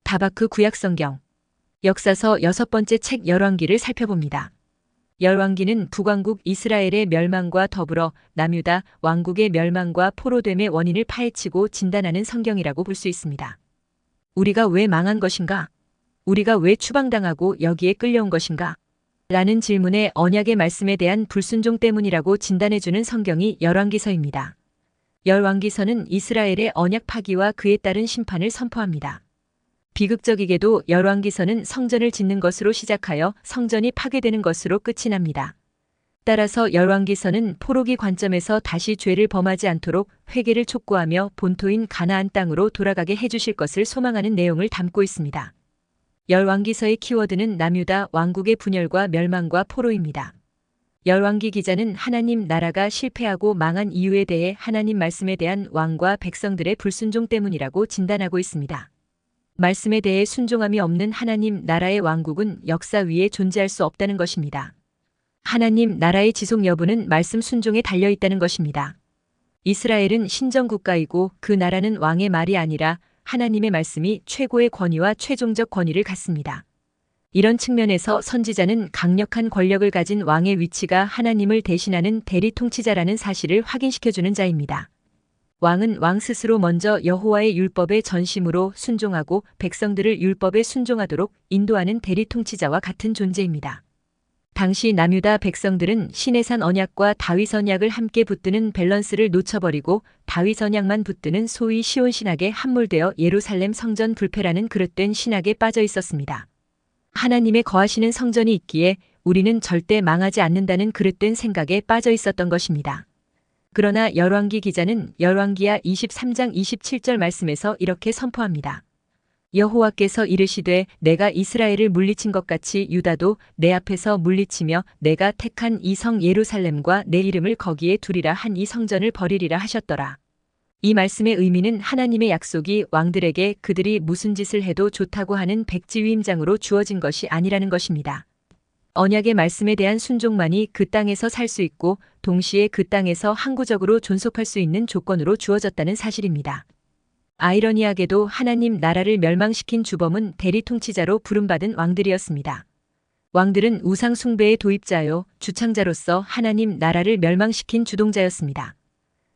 다바크 구약성경 역사서 6번째 책 열왕기를 살펴봅니다. 열왕기는 북왕국 이스라엘의 멸망과 더불어 남유다 왕국의 멸망과 포로됨의 원인을 파헤치고 진단하는 성경이라고 볼 수 있습니다. 우리가 왜 망한 것인가? 우리가 왜 추방당하고 여기에 끌려온 것인가? 라는 질문에 언약의 말씀에 대한 불순종 때문이라고 진단해주는 성경이 열왕기서입니다. 열왕기서는 이스라엘의 언약 파기와 그에 따른 심판을 선포합니다. 비극적이게도 열왕기서는 성전을 짓는 것으로 시작하여 성전이 파괴되는 것으로 끝이 납니다. 따라서 열왕기서는 포로기 관점에서 다시 죄를 범하지 않도록 회개를 촉구하며 본토인 가나안 땅으로 돌아가게 해주실 것을 소망하는 내용을 담고 있습니다. 열왕기서의 키워드는 남유다 왕국의 분열과 멸망과 포로입니다. 열왕기 기자는 하나님 나라가 실패하고 망한 이유에 대해 하나님 말씀에 대한 왕과 백성들의 불순종 때문이라고 진단하고 있습니다. 말씀에 대해 순종함이 없는 하나님 나라의 왕국은 역사 위에 존재할 수 없다는 것입니다. 하나님 나라의 지속 여부는 말씀 순종에 달려 있다는 것입니다. 이스라엘은 신정국가이고 그 나라는 왕의 말이 아니라 하나님의 말씀이 최고의 권위와 최종적 권위를 갖습니다. 이런 측면에서 선지자는 강력한 권력을 가진 왕의 위치가 하나님을 대신하는 대리 통치자라는 사실을 확인시켜주는 자입니다. 왕은 왕 스스로 먼저 여호와의 율법에 전심으로 순종하고 백성들을 율법에 순종하도록 인도하는 대리 통치자와 같은 존재입니다. 당시 남유다 백성들은 시내산 언약과 다윗 언약을 함께 붙드는 밸런스를 놓쳐버리고 다윗 언약만 붙드는 소위 시온 신학에 함몰되어 예루살렘 성전 불패라는 그릇된 신학에 빠져 있었습니다. 하나님의 거하시는 성전이 있기에 우리는 절대 망하지 않는다는 그릇된 생각에 빠져 있었던 것입니다. 그러나 열왕기 기자는 열왕기하 23장 27절 말씀에서 이렇게 선포합니다. 여호와께서 이르시되 내가 이스라엘을 물리친 것 같이 유다도 내 앞에서 물리치며 내가 택한 이 성 예루살렘과 내 이름을 거기에 두리라 한 이 성전을 버리리라 하셨더라. 이 말씀의 의미는 하나님의 약속이 왕들에게 그들이 무슨 짓을 해도 좋다고 하는 백지위임장으로 주어진 것이 아니라는 것입니다. 언약의 말씀에 대한 순종만이 그 땅에서 살 수 있고 동시에 그 땅에서 항구적으로 존속할 수 있는 조건으로 주어졌다는 사실입니다. 아이러니하게도 하나님 나라를 멸망시킨 주범은 대리 통치자로 부름받은 왕들이었습니다. 왕들은 우상 숭배의 도입자요, 주창자로서 하나님 나라를 멸망시킨 주동자였습니다.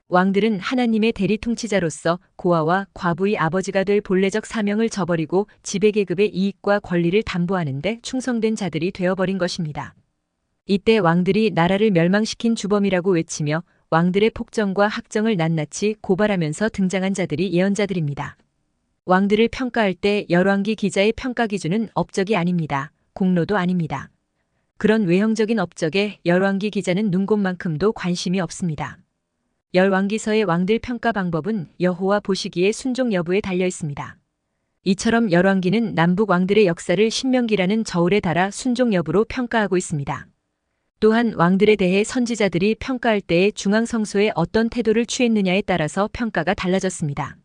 왕들은 하나님의 대리 통치자로서 고아와 과부의 아버지가 될 본래적 사명을 저버리고 지배계급의 이익과 권리를 담보하는 데 충성된 자들이 되어버린 것입니다. 이때 왕들이 나라를 멸망시킨 주범이라고 외치며 왕들의 폭정과 학정을 낱낱이 고발하면서 등장한 자들이 예언자들입니다. 왕들을 평가할 때 열왕기 기자의 평가 기준은 업적이 아닙니다. 공로도 아닙니다. 그런 외형적인 업적에 열왕기 기자는 눈곱만큼도 관심이 없습니다. 열왕기서의 왕들 평가 방법은 여호와 보시기에 순종 여부에 달려 있습니다. 이처럼 열왕기는 남북 왕들의 역사를 신명기라는 저울에 달아 순종 여부로 평가하고 있습니다. 또한 왕들에 대해 선지자들이 평가할 때에 중앙성소에 어떤 태도를 취했느냐에 따라서 평가가 달라졌습니다.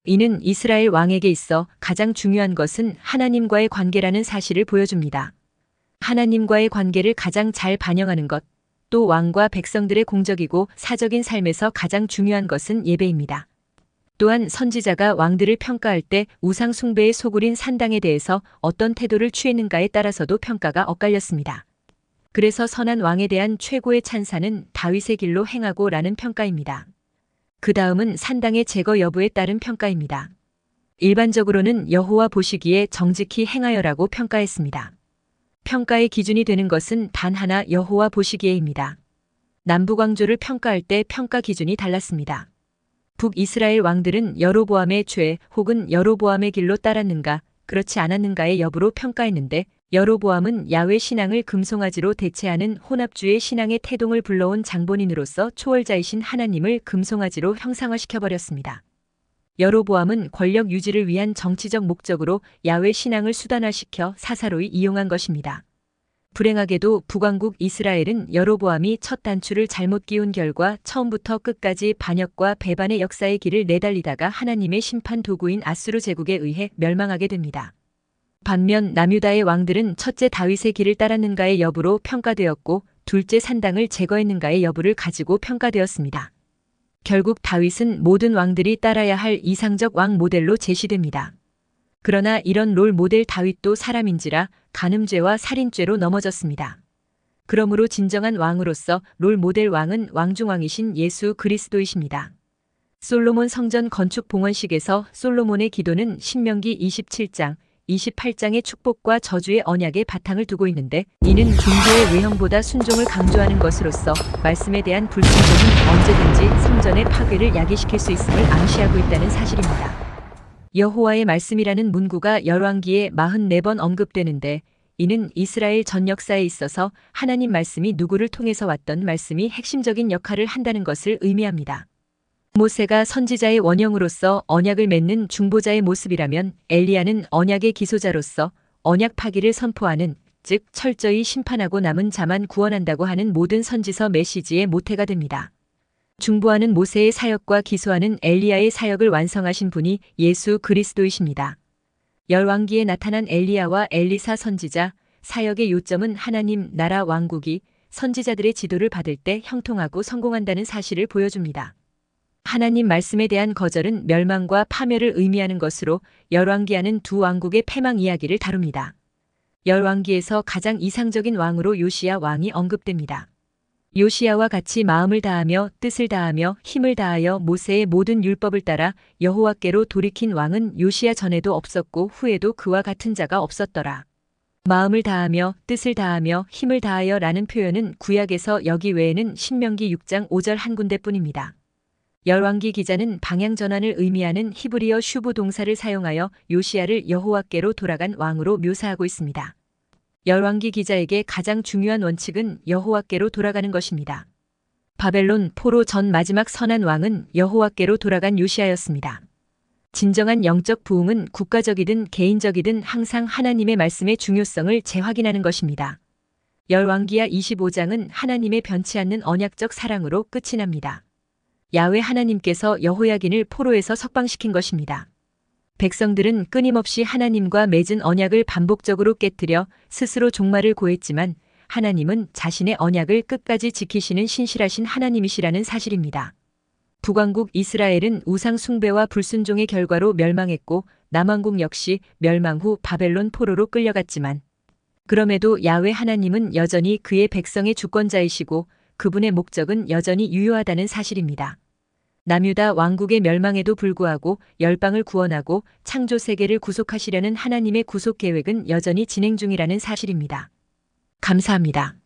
이는 이스라엘 왕에게 있어 가장 중요한 것은 하나님과의 관계라는 사실을 보여줍니다. 하나님과의 관계를 가장 잘 반영하는 것, 또 왕과 백성들의 공적이고 사적인 삶에서 가장 중요한 것은 예배입니다. 또한 선지자가 왕들을 평가할 때 우상 숭배의 소굴인 산당에 대해서 어떤 태도를 취했는가에 따라서도 평가가 엇갈렸습니다. 그래서 선한 왕에 대한 최고의 찬사는 다윗의 길로 행하고 라는 평가입니다. 그 다음은 산당의 제거 여부에 따른 평가입니다. 일반적으로는 여호와 보시기에 정직히 행하여라고 평가했습니다. 평가의 기준이 되는 것은 단 하나 여호와 보시기에입니다. 남북왕조를 평가할 때 평가 기준이 달랐습니다. 북이스라엘 왕들은 여로보암의 죄 혹은 여로보암의 길로 따랐는가 그렇지 않았는가의 여부로 평가했는데 여로보암은 야훼 신앙을 금송아지로 대체하는 혼합주의 신앙의 태동을 불러온 장본인으로서 초월자이신 하나님을 금송아지로 형상화시켜버렸습니다. 여로보암은 권력 유지를 위한 정치적 목적으로 야훼 신앙을 수단화시켜 사사로이 이용한 것입니다. 불행하게도 북왕국 이스라엘은 여로보암이 첫 단추를 잘못 끼운 결과 처음부터 끝까지 반역과 배반의 역사의 길을 내달리다가 하나님의 심판 도구인 아수르 제국에 의해 멸망하게 됩니다. 반면 남유다의 왕들은 첫째 다윗의 길을 따랐는가의 여부로 평가되었고 둘째 산당을 제거했는가의 여부를 가지고 평가되었습니다. 결국 다윗은 모든 왕들이 따라야 할 이상적 왕 모델로 제시됩니다. 그러나 이런 롤 모델 다윗도 사람인지라 간음죄와 살인죄로 넘어졌습니다. 그러므로 진정한 왕으로서 롤 모델 왕은 왕중왕이신 예수 그리스도이십니다. 솔로몬 성전 건축 봉헌식에서 솔로몬의 기도는 신명기 27장, 28장의 축복과 저주의 언약의 바탕을 두고 있는데, 이는 종교의 외형보다 순종을 강조하는 것으로서 말씀에 대한 불순종은 언제든지 성전의 파괴를 야기시킬 수 있음을 암시하고 있다는 사실입니다. 여호와의 말씀이라는 문구가 열왕기에 44번 언급되는데, 이는 이스라엘 전 역사에 있어서 하나님 말씀이 누구를 통해서 왔던 말씀이 핵심적인 역할을 한다는 것을 의미합니다. 모세가 선지자의 원형으로서 언약을 맺는 중보자의 모습이라면 엘리야는 언약의 기소자로서 언약 파기를 선포하는, 즉 철저히 심판하고 남은 자만 구원한다고 하는 모든 선지서 메시지의 모태가 됩니다. 중보하는 모세의 사역과 기소하는 엘리야의 사역을 완성하신 분이 예수 그리스도이십니다. 열왕기에 나타난 엘리야와 엘리사 선지자, 사역의 요점은 하나님 나라 왕국이 선지자들의 지도를 받을 때 형통하고 성공한다는 사실을 보여줍니다. 하나님 말씀에 대한 거절은 멸망과 파멸을 의미하는 것으로 열왕기하는 두 왕국의 패망 이야기를 다룹니다. 열왕기에서 가장 이상적인 왕으로 요시야 왕이 언급됩니다. 요시야와 같이 마음을 다하며 뜻을 다하며 힘을 다하여 모세의 모든 율법을 따라 여호와께로 돌이킨 왕은 요시야 전에도 없었고 후에도 그와 같은 자가 없었더라. 마음을 다하며 뜻을 다하며 힘을 다하여 라는 표현은 구약에서 여기 외에는 신명기 6장 5절 한 군데뿐입니다. 열왕기 기자는 방향 전환을 의미하는 히브리어 슈브 동사를 사용하여 요시야를 여호와께로 돌아간 왕으로 묘사하고 있습니다. 열왕기 기자에게 가장 중요한 원칙은 여호와께로 돌아가는 것입니다. 바벨론 포로 전 마지막 선한 왕은 여호와께로 돌아간 요시야였습니다. 진정한 영적 부흥은 국가적이든 개인적이든 항상 하나님의 말씀의 중요성을 재확인하는 것입니다. 열왕기하 25장은 하나님의 변치 않는 언약적 사랑으로 끝이 납니다. 야훼 하나님께서 여호야긴을 포로에서 석방시킨 것입니다. 백성들은 끊임없이 하나님과 맺은 언약을 반복적으로 깨뜨려 스스로 종말을 고했지만 하나님은 자신의 언약을 끝까지 지키시는 신실하신 하나님이시라는 사실입니다. 북왕국 이스라엘은 우상 숭배와 불순종의 결과로 멸망했고 남왕국 역시 멸망 후 바벨론 포로로 끌려갔지만 그럼에도 야훼 하나님은 여전히 그의 백성의 주권자이시고 그분의 목적은 여전히 유효하다는 사실입니다. 남유다 왕국의 멸망에도 불구하고 열방을 구원하고 창조 세계를 구속하시려는 하나님의 구속 계획은 여전히 진행 중이라는 사실입니다. 감사합니다.